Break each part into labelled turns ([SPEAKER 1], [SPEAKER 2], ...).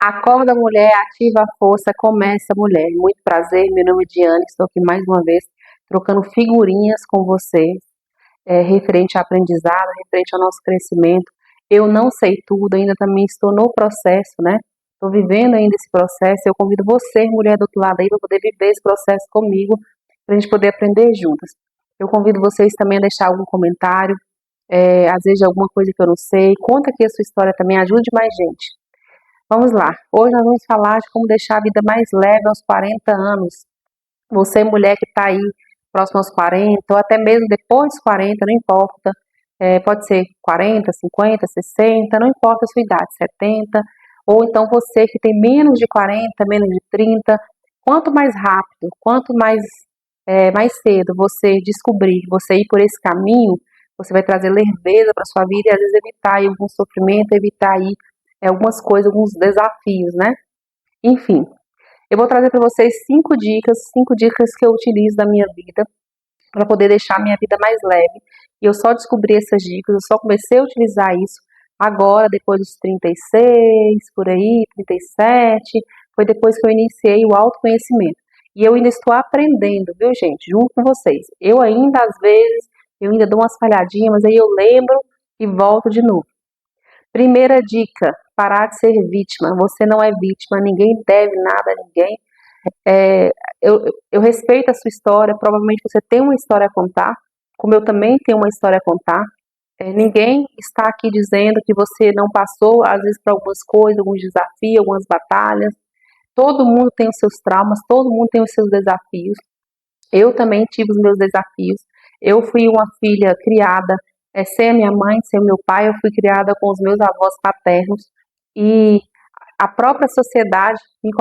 [SPEAKER 1] Acorda, mulher, ativa a força, começa, mulher. Muito prazer, meu nome é Diane, estou aqui mais uma vez trocando figurinhas com vocês, referente ao aprendizado, referente ao nosso crescimento. Eu não sei tudo, ainda também estou no processo, né? Estou vivendo ainda esse processo. Eu convido você, mulher do outro lado aí, para poder viver esse processo comigo, para a gente poder aprender juntas. Eu convido vocês também a deixar algum comentário, às vezes de alguma coisa que eu não sei. Conta aqui a sua história também, ajude mais gente. Vamos lá. Hoje nós vamos falar de como deixar a vida mais leve aos 40 anos. Você, mulher que está aí próximo aos 40, ou até mesmo depois dos 40, não importa. Pode ser 40, 50, 60, não importa a sua idade, 70. Ou então você que tem menos de 40, menos de 30. Quanto mais rápido, quanto mais cedo você descobrir, você ir por esse caminho, você vai trazer leveza para sua vida e às vezes evitar aí algum sofrimento, evitar aí algumas coisas, alguns desafios, né? Enfim, eu vou trazer para vocês cinco dicas que eu utilizo na minha vida para poder deixar a minha vida mais leve. E eu só descobri essas dicas, eu só comecei a utilizar isso agora, depois dos 36, por aí, 37, foi depois que eu iniciei o autoconhecimento. E eu ainda estou aprendendo, viu, gente, junto com vocês. Eu ainda, às vezes, eu ainda dou umas falhadinhas, mas aí eu lembro e volto de novo. Primeira dica, parar de ser vítima. Você não é vítima, ninguém deve nada a ninguém. É, eu respeito a sua história, provavelmente você tem uma história a contar, como eu também tenho uma história a contar. Ninguém está aqui dizendo que você não passou, às vezes, por algumas coisas, alguns desafios, algumas batalhas. Todo mundo tem os seus traumas, todo mundo tem os seus desafios. Eu também tive os meus desafios. Eu fui uma filha criada sem a minha mãe, sem o meu pai. Eu fui criada com os meus avós paternos e a própria sociedade me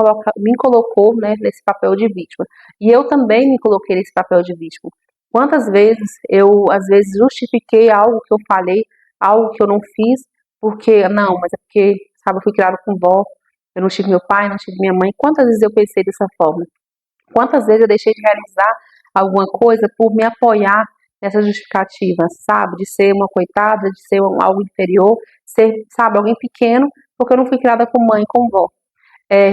[SPEAKER 1] colocou, né, nesse papel de vítima. E eu também me coloquei nesse papel de vítima. Quantas vezes eu, às vezes, justifiquei algo que eu falei, algo que eu não fiz, porque, não, mas é porque, sabe, eu fui criada com vó, eu não tive meu pai, não tive minha mãe. Quantas vezes eu pensei dessa forma? Quantas vezes eu deixei de realizar alguma coisa por me apoiar nessa justificativa, sabe? De ser uma coitada, de ser algo inferior, ser, sabe, alguém pequeno, porque eu não fui criada com mãe, com vó.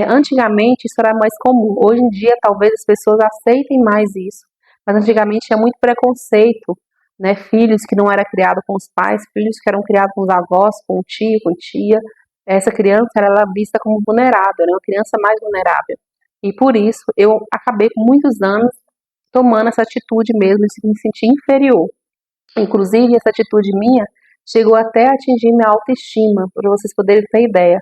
[SPEAKER 1] Antigamente isso era mais comum. Hoje em dia talvez as pessoas aceitem mais isso, mas antigamente tinha muito preconceito, né? Filhos que não eram criados com os pais, filhos que eram criados com os avós, com o tio, com tia. Essa criança era vista como vulnerável, né? Uma criança mais vulnerável. E por isso eu acabei por muitos anos tomando essa atitude mesmo de me sentir inferior. Inclusive, essa atitude minha chegou até a atingir minha autoestima, para vocês poderem ter ideia,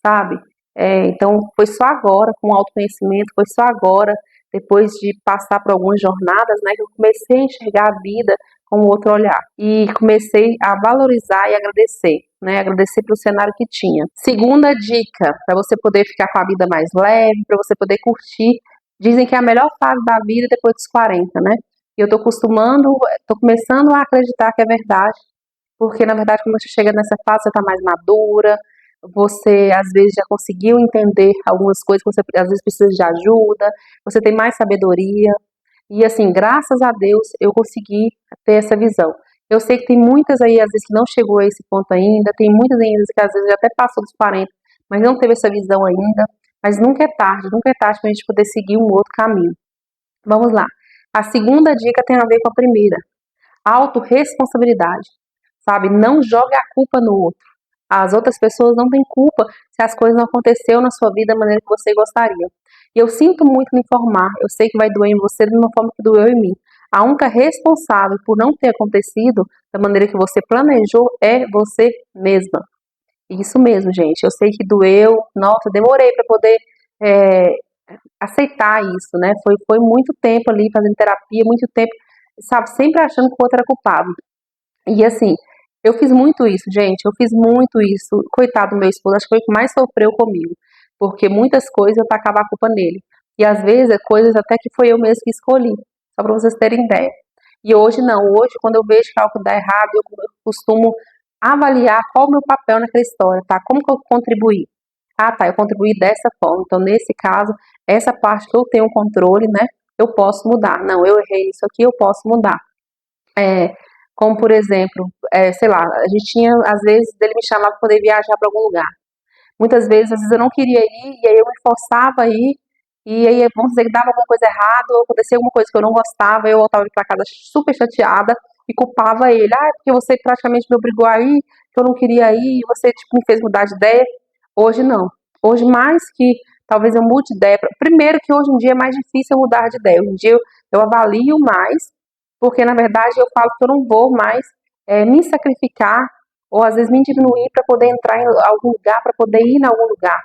[SPEAKER 1] sabe? Então, foi só agora, com o autoconhecimento, foi só agora, depois de passar por algumas jornadas, né, que eu comecei a enxergar a vida com outro olhar. E comecei a valorizar e agradecer, né? Agradecer pelo cenário que tinha. Segunda dica, para você poder ficar com a vida mais leve, para você poder curtir. Dizem que é a melhor fase da vida depois dos 40, né? E eu tô começando a acreditar que é verdade, porque na verdade quando você chega nessa fase, você tá mais madura, você às vezes já conseguiu entender algumas coisas, que você às vezes precisa de ajuda, você tem mais sabedoria, e assim, graças a Deus, eu consegui ter essa visão. Eu sei que tem muitas aí, às vezes, que não chegou a esse ponto ainda, tem muitas ainda que às vezes já até passou dos 40, mas não teve essa visão ainda, mas nunca é tarde para a gente poder seguir um outro caminho. Vamos lá. A segunda dica tem a ver com a primeira. Autorresponsabilidade, sabe? Não jogue a culpa no outro. As outras pessoas não têm culpa se as coisas não aconteceram na sua vida da maneira que você gostaria. E eu sinto muito me informar, eu sei que vai doer em você da mesma forma que doeu em mim. A única responsável por não ter acontecido da maneira que você planejou é você mesma. Isso mesmo, gente. Eu sei que doeu, nossa, demorei para poder é, aceitar isso, né? Foi muito tempo ali fazendo terapia, muito tempo, sabe, sempre achando que o outro era culpado. E assim, eu fiz muito isso, gente, eu fiz muito isso. Coitado do meu esposo, acho que foi o que mais sofreu comigo, porque muitas coisas eu tacava a culpa nele. E às vezes é coisas até que foi eu mesmo que escolhi, só para vocês terem ideia. E hoje não, hoje quando eu vejo que algo dá errado, eu costumo avaliar qual o meu papel naquela história, tá? Como que eu contribuí? Ah, tá, eu contribuí dessa forma. Então, nesse caso, essa parte que eu tenho controle, né? Eu posso mudar. Não, eu errei isso aqui, eu posso mudar. É, como, por exemplo, sei lá, a gente tinha, às vezes, dele me chamar para poder viajar para algum lugar. Muitas vezes, às vezes eu não queria ir, e aí eu me forçava a ir, e aí, vamos dizer que dava alguma coisa errada, ou acontecia alguma coisa que eu não gostava, eu voltava para casa super chateada e culpava ele. Ah, é porque você praticamente me obrigou a ir, que eu não queria ir, e você, tipo, me fez mudar de ideia. Hoje não. Hoje, mais que talvez eu mude de ideia. Primeiro que hoje em dia é mais difícil eu mudar de ideia. Hoje em dia eu avalio mais, porque na verdade eu falo que eu não vou mais me sacrificar, ou às vezes me diminuir para poder entrar em algum lugar, para poder ir em algum lugar.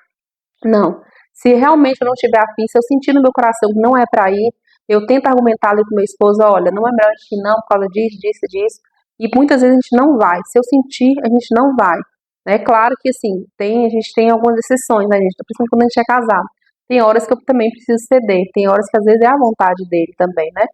[SPEAKER 1] Não. Se realmente eu não tiver afim, se eu sentir no meu coração que não é para ir, eu tento argumentar ali com meu esposo, olha, não é melhor a gente ir não por causa disso, disso, disso. E muitas vezes a gente não vai. Se eu sentir, a gente não vai. É claro que assim, a gente tem algumas exceções, né, gente? Principalmente quando a gente é casado. Tem horas que eu também preciso ceder, tem horas que às vezes é a vontade dele também, né?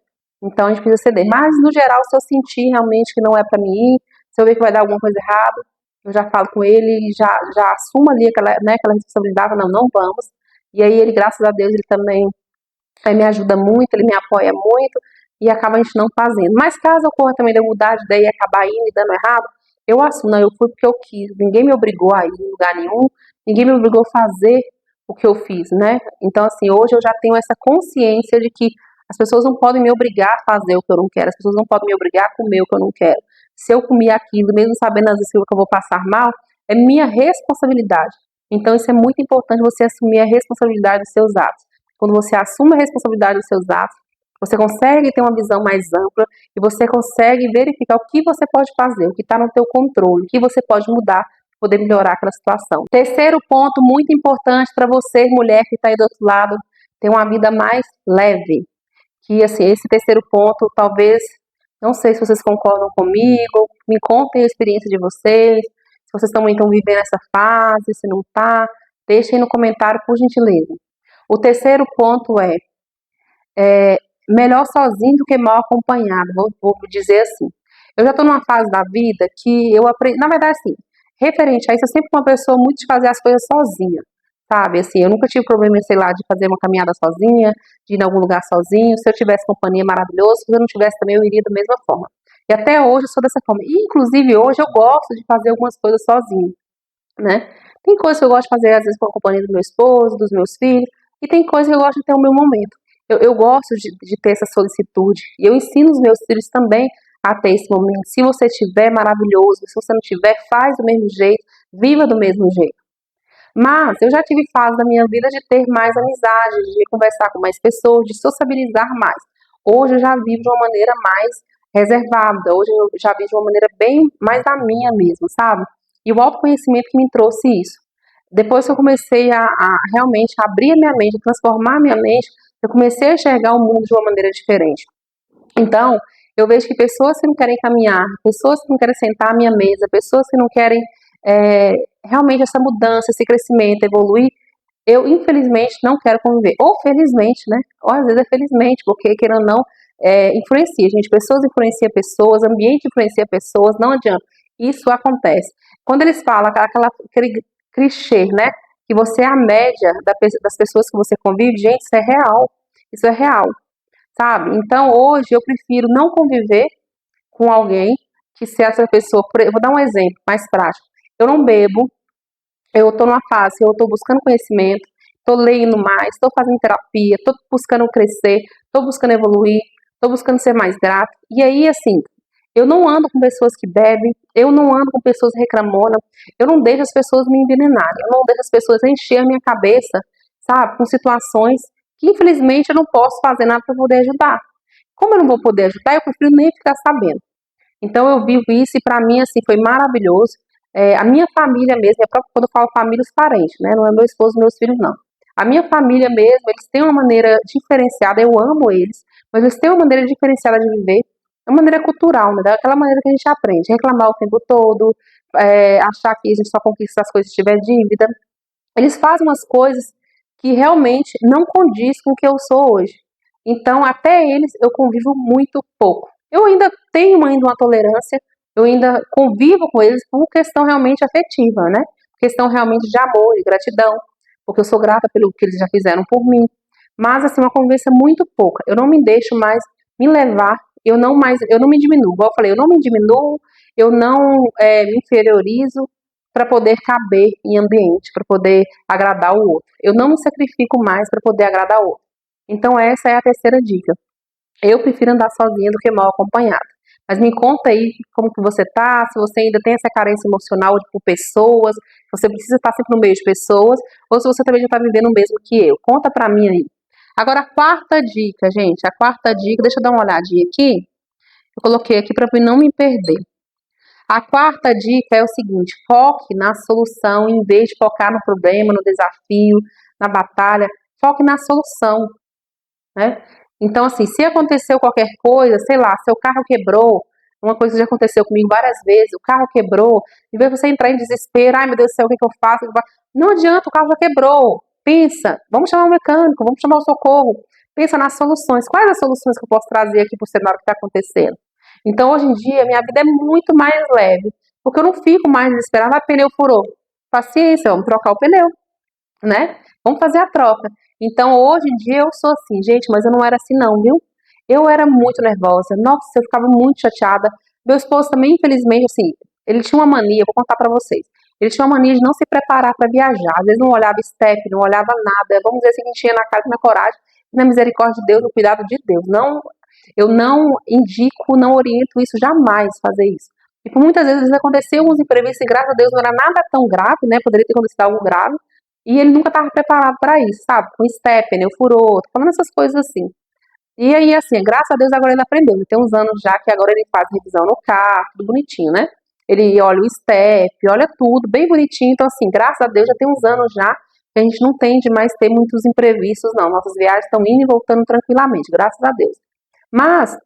[SPEAKER 1] Então a gente precisa ceder. Mas no geral, se eu sentir realmente que não é para mim ir, se eu ver que vai dar alguma coisa errada, eu já falo com ele e já assumo ali aquela responsabilidade, não, não vamos. E aí ele, graças a Deus, ele também me ajuda muito, ele me apoia muito e acaba a gente não fazendo. Mas caso ocorra também de eu mudar de ideia e acabar indo e dando errado, eu assumo, não, eu fui porque eu quis, ninguém me obrigou a ir em lugar nenhum, ninguém me obrigou a fazer o que eu fiz, né? Então, assim, hoje eu já tenho essa consciência de que as pessoas não podem me obrigar a fazer o que eu não quero, as pessoas não podem me obrigar a comer o que eu não quero. Se eu comer aquilo, mesmo sabendo às vezes que eu vou passar mal, é minha responsabilidade. Então, isso é muito importante, você assumir a responsabilidade dos seus atos. Quando você assume a responsabilidade dos seus atos, você consegue ter uma visão mais ampla e você consegue verificar o que você pode fazer, o que está no teu controle, o que você pode mudar para poder melhorar aquela situação. Terceiro ponto muito importante para você, mulher que está aí do outro lado, ter uma vida mais leve. Que assim, esse terceiro ponto, talvez, não sei se vocês concordam comigo, me contem a experiência de vocês, se vocês também estão vivendo essa fase, se não está, deixem no comentário, por gentileza. O terceiro ponto é melhor sozinho do que mal acompanhado. Vou dizer assim. Eu já estou numa fase da vida que eu aprendi, na verdade, assim, referente a isso, eu sempre fui uma pessoa muito de fazer as coisas sozinha, sabe? Assim, eu nunca tive problema, sei lá, de fazer uma caminhada sozinha, de ir em algum lugar sozinho. Se eu tivesse companhia, maravilhoso. Se eu não tivesse também, eu iria da mesma forma. E até hoje eu sou dessa forma. E, inclusive, hoje eu gosto de fazer algumas coisas sozinha, né? Tem coisas que eu gosto de fazer, às vezes, com a companhia do meu esposo, dos meus filhos, e tem coisas que eu gosto de ter o meu momento. Eu gosto de ter essa solicitude, e eu ensino os meus filhos também a ter esse momento. Se você tiver, maravilhoso. Se você não tiver, faz do mesmo jeito, viva do mesmo jeito. Mas eu já tive fase da minha vida de ter mais amizade, de conversar com mais pessoas, de sociabilizar mais. Hoje eu já vivo de uma maneira mais reservada, hoje eu já vivo de uma maneira bem mais da minha mesmo, sabe? E o autoconhecimento que me trouxe isso. Depois que eu comecei a realmente abrir a minha mente, a transformar a minha mente, eu comecei a enxergar o mundo de uma maneira diferente. Então, eu vejo que pessoas que não querem caminhar, pessoas que não querem sentar à minha mesa, pessoas que não querem é, realmente essa mudança, esse crescimento, evoluir, eu infelizmente não quero conviver. Ou felizmente, né? Ou às vezes é felizmente, porque querendo ou não, influencia, gente. Pessoas influenciam pessoas, ambiente influencia pessoas, não adianta. Isso acontece. Quando eles falam aquele clichê, né? Que você é a média das pessoas que você convive, gente, isso é real. Isso é real, sabe? Então hoje eu prefiro não conviver com alguém que se essa pessoa, eu vou dar um exemplo mais prático. Eu não bebo, eu estou numa fase, eu estou buscando conhecimento, estou lendo mais, estou fazendo terapia, estou buscando crescer, estou buscando evoluir, estou buscando ser mais grato. E aí, assim, eu não ando com pessoas que bebem, eu não ando com pessoas reclamonas, eu não deixo as pessoas me envenenarem, eu não deixo as pessoas encher a minha cabeça, sabe, com situações que infelizmente eu não posso fazer nada para poder ajudar. Como eu não vou poder ajudar, eu prefiro nem ficar sabendo. Então eu vivo isso e para mim assim foi maravilhoso. A minha família mesmo, quando eu falo família, os parentes, né? Não é meu esposo, meus filhos, não. A minha família mesmo, eles têm uma maneira diferenciada, eu amo eles, mas eles têm uma maneira diferenciada de viver, é uma maneira cultural, né? Daquela maneira que a gente aprende, reclamar o tempo todo, achar que a gente só conquista as coisas se tiver dívida. Eles fazem umas coisas que realmente não condiz com o que eu sou hoje. Então, até eles eu convivo muito pouco. Eu ainda tenho uma tolerância, eu ainda convivo com eles por questão realmente afetiva, né? Questão realmente de amor e gratidão, porque eu sou grata pelo que eles já fizeram por mim. Mas, assim, uma convivência muito pouca. Eu não me deixo mais me levar, eu não me diminuo. Igual eu falei, eu não me diminuo, eu não me inferiorizo para poder caber em ambiente, para poder agradar o outro. Eu não me sacrifico mais para poder agradar o outro. Então essa é a terceira dica. Eu prefiro andar sozinha do que mal acompanhada. Mas me conta aí como que você tá, se você ainda tem essa carência emocional por pessoas, se você precisa estar sempre no meio de pessoas, ou se você também já está vivendo o mesmo que eu. Conta pra mim aí. Agora, a quarta dica, gente, a quarta dica, deixa eu dar uma olhadinha aqui. Eu coloquei aqui para não me perder. A quarta dica é o seguinte: foque na solução, em vez de focar no problema, no desafio, na batalha, foque na solução, né? Então, assim, se aconteceu qualquer coisa, sei lá, seu carro quebrou, uma coisa que já aconteceu comigo várias vezes, o carro quebrou, em vez de você entrar em desespero, ai meu Deus do céu, o que que eu faço? Não adianta, o carro já quebrou. Pensa, vamos chamar o mecânico, vamos chamar o socorro. Pensa nas soluções. Quais as soluções que eu posso trazer aqui para o cenário que está acontecendo? Então, hoje em dia, minha vida é muito mais leve, porque eu não fico mais desesperada, ah, pneu furou. Paciência, vamos trocar o pneu, né? Vamos fazer a troca. Então, hoje em dia, eu sou assim, gente, mas eu não era assim não, viu? Eu era muito nervosa, nossa, eu ficava muito chateada. Meu esposo também, infelizmente, assim, ele tinha uma mania, vou contar pra vocês. Ele tinha uma mania de não se preparar para viajar. Às vezes não olhava step, não olhava nada. Vamos dizer assim, que enchia na cara e na coragem, na misericórdia de Deus, no cuidado de Deus. Não, eu não indico, não oriento isso, jamais fazer isso. E por muitas vezes aconteceu uns imprevistos e graças a Deus não era nada tão grave, né? Poderia ter acontecido algo grave. E ele nunca estava preparado para isso, sabe? Com step, pneu furou, tô falando essas coisas assim. E aí, assim, graças a Deus agora ele aprendeu. Ele tem uns anos já que agora ele faz revisão no carro, tudo bonitinho, né? Ele olha o step, olha tudo, bem bonitinho. Então, assim, graças a Deus já tem uns anos já que a gente não tem de mais ter muitos imprevistos, não. Nossas viagens estão indo e voltando tranquilamente, graças a Deus. Mas,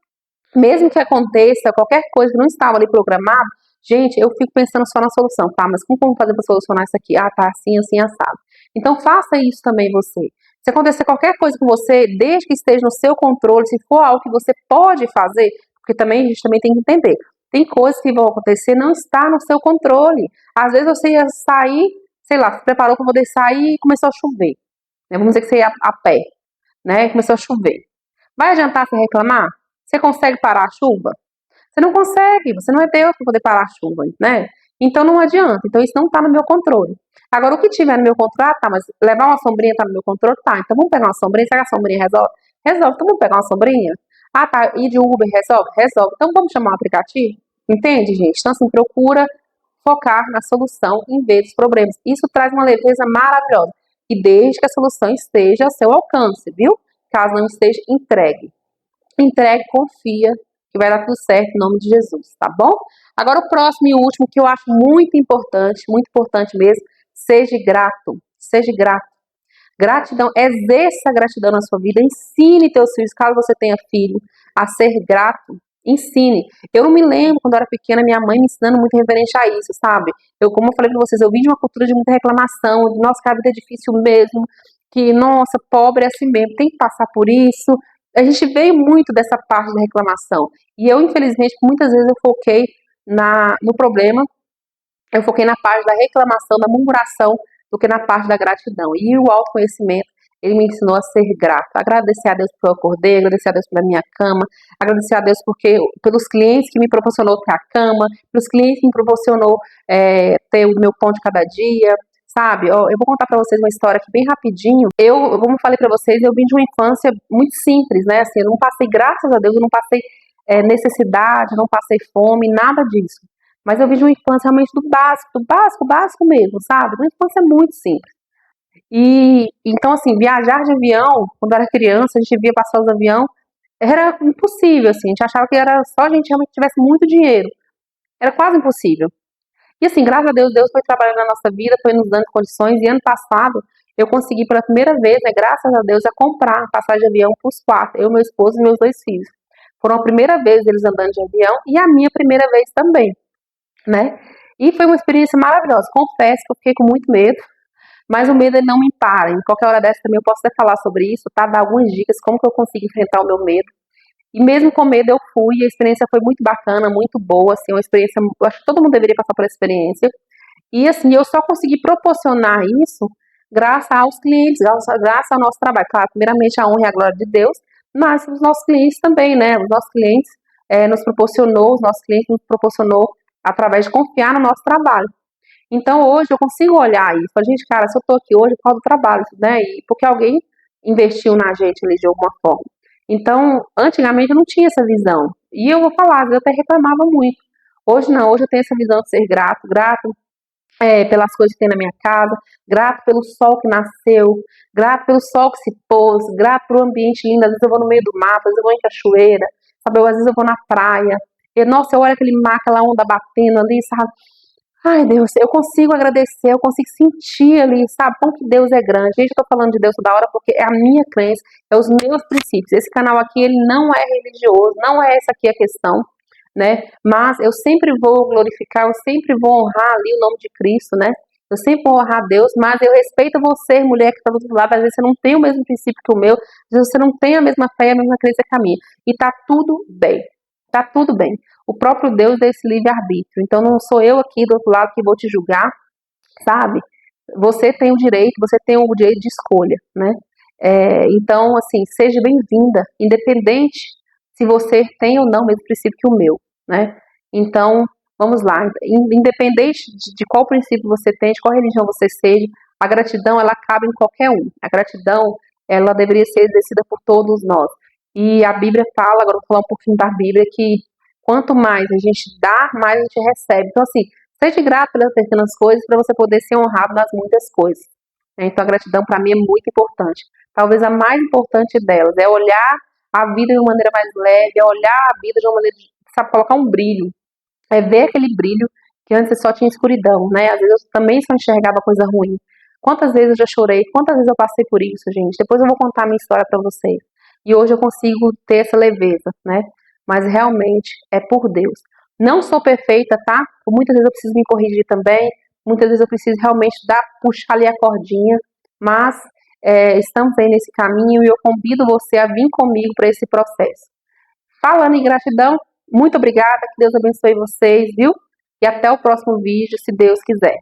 [SPEAKER 1] mesmo que aconteça qualquer coisa que não estava ali programado, gente, eu fico pensando só na solução, tá? Mas como fazer para solucionar isso aqui? Ah, tá assim, assim, assado. Então faça isso também você. Se acontecer qualquer coisa com você, desde que esteja no seu controle, se for algo que você pode fazer, porque também a gente também tem que entender. Tem coisas que vão acontecer, não está no seu controle. Às vezes você ia sair, sei lá, se preparou para poder sair e começou a chover. Né? Vamos dizer que você ia a pé, né? Começou a chover. Vai adiantar você reclamar? Você consegue parar a chuva? Você não consegue, você não é Deus para poder parar a chuva, né? Então não adianta. Então isso não está no meu controle. Agora, o que tiver no meu controle, ah, tá, mas levar uma sombrinha está no meu controle? Tá, então vamos pegar uma sombrinha. Será que a sombrinha resolve? Resolve, então vamos pegar uma sombrinha? Ah, tá, ir de Uber resolve? Resolve. Então vamos chamar um aplicativo? Entende, gente? Então, assim, procura focar na solução em vez dos problemas. Isso traz uma leveza maravilhosa. E desde que a solução esteja ao seu alcance, viu? Caso não esteja, entregue. Entregue, confia, que vai dar tudo certo em nome de Jesus, tá bom? Agora o próximo e último que eu acho muito importante mesmo, seja grato, seja grato. Gratidão, exerça a gratidão na sua vida, ensine teus filhos, caso você tenha filho, a ser grato, ensine. Eu me lembro, quando eu era pequena, minha mãe me ensinando muito referente a isso, sabe? Como eu falei pra vocês, eu vim de uma cultura de muita reclamação, de, nossa, que a vida é difícil mesmo, que, nossa, pobre é assim mesmo, tem que passar por isso. A gente veio muito dessa parte da reclamação. E eu, infelizmente, muitas vezes eu foquei no problema, eu foquei na parte da reclamação, da murmuração, do que na parte da gratidão. E o autoconhecimento, ele me ensinou a ser grato, agradecer a Deus por eu acordei, agradecer a Deus pela minha cama, agradecer a Deus pelos clientes que me proporcionou ter a cama, pelos clientes que me proporcionou ter o meu pão de cada dia, sabe? Eu vou contar pra vocês uma história aqui bem rapidinho. Como eu falei pra vocês, eu vim de uma infância muito simples, né? Assim, eu não passei, graças a Deus, eu não passei necessidade, não passei fome, nada disso. Mas eu vim de uma infância realmente do básico, básico mesmo, sabe? Uma infância muito simples. E então, assim, viajar de avião, quando eu era criança, a gente via passar os aviões, era impossível, assim, a gente achava que era só a gente realmente tivesse muito dinheiro. Era quase impossível. E assim, graças a Deus, Deus foi trabalhando na nossa vida, foi nos dando condições, e ano passado eu consegui pela primeira vez, né, graças a Deus, a comprar passagem de avião para os quatro, eu, meu esposo e meus dois filhos. Foram a primeira vez eles andando de avião e a minha primeira vez também, né? E foi uma experiência maravilhosa. Confesso que eu fiquei com muito medo, mas o medo ele não me para. Em qualquer hora dessa também eu posso até falar sobre isso, tá? Dar algumas dicas como que eu consigo enfrentar o meu medo. E mesmo com medo eu fui, e a experiência foi muito bacana, muito boa, assim, uma experiência, eu acho que todo mundo deveria passar por essa experiência. E assim, eu só consegui proporcionar isso graças aos clientes, graças ao nosso trabalho. Claro, primeiramente a honra e a glória de Deus, mas os nossos clientes também, né? Os nossos clientes os nossos clientes nos proporcionou através de confiar no nosso trabalho. Então hoje eu consigo olhar isso. Falei, gente, cara, se eu tô aqui hoje é por causa do trabalho, né? E porque alguém investiu na gente ali de alguma forma. Então, antigamente eu não tinha essa visão. E eu vou falar, eu até reclamava muito. Hoje não, hoje eu tenho essa visão de ser grato, grato pelas coisas que tem na minha casa, grato pelo sol que nasceu, grato pelo sol que se pôs, grato pelo ambiente lindo. Às vezes eu vou no meio do mato, às vezes eu vou em cachoeira, sabe? Às vezes eu vou na praia. E, nossa, eu olho aquele mar, aquela onda batendo ali, sabe? Ai, Deus, eu consigo agradecer, eu consigo sentir ali, sabe? Como que Deus é grande. Gente, eu tô falando de Deus toda hora porque é a minha crença, é os meus princípios. Esse canal aqui, ele não é religioso, não é essa aqui a questão, né? Mas eu sempre vou glorificar, eu sempre vou honrar ali o nome de Cristo, né? Eu sempre vou honrar Deus, mas eu respeito você, mulher que está do outro lado. Às vezes você não tem o mesmo princípio que o meu, às vezes você não tem a mesma fé, a mesma crença que a minha. E tá tudo bem. Tá tudo bem. O próprio Deus dá esse livre-arbítrio. Então não sou eu aqui do outro lado que vou te julgar, sabe? Você tem o direito, você tem o direito de escolha, né? Então, assim, seja bem-vinda, independente se você tem ou não o mesmo princípio que o meu, né? Então, vamos lá, independente de qual princípio você tem, de qual religião você seja, a gratidão, ela cabe em qualquer um. A gratidão, ela deveria ser exercida por todos nós. E a Bíblia fala, agora eu vou falar um pouquinho da Bíblia, que quanto mais a gente dá, mais a gente recebe. Então, assim, seja grato pelas pequenas coisas para você poder ser honrado nas muitas coisas. Então, a gratidão para mim é muito importante. Talvez a mais importante delas é olhar a vida de uma maneira mais leve, é olhar a vida de uma maneira, sabe, colocar um brilho, é ver aquele brilho que antes só tinha escuridão, né? Às vezes eu também só enxergava coisa ruim. Quantas vezes eu já chorei, quantas vezes eu passei por isso, gente. Depois eu vou contar a minha história para vocês. E hoje eu consigo ter essa leveza, né? Mas realmente é por Deus. Não sou perfeita, tá? Muitas vezes eu preciso me corrigir também. Muitas vezes eu preciso realmente puxar ali a cordinha. Mas estamos aí nesse caminho e eu convido você a vir comigo para esse processo. Falando em gratidão, muito obrigada, que Deus abençoe vocês, viu? E até o próximo vídeo, se Deus quiser.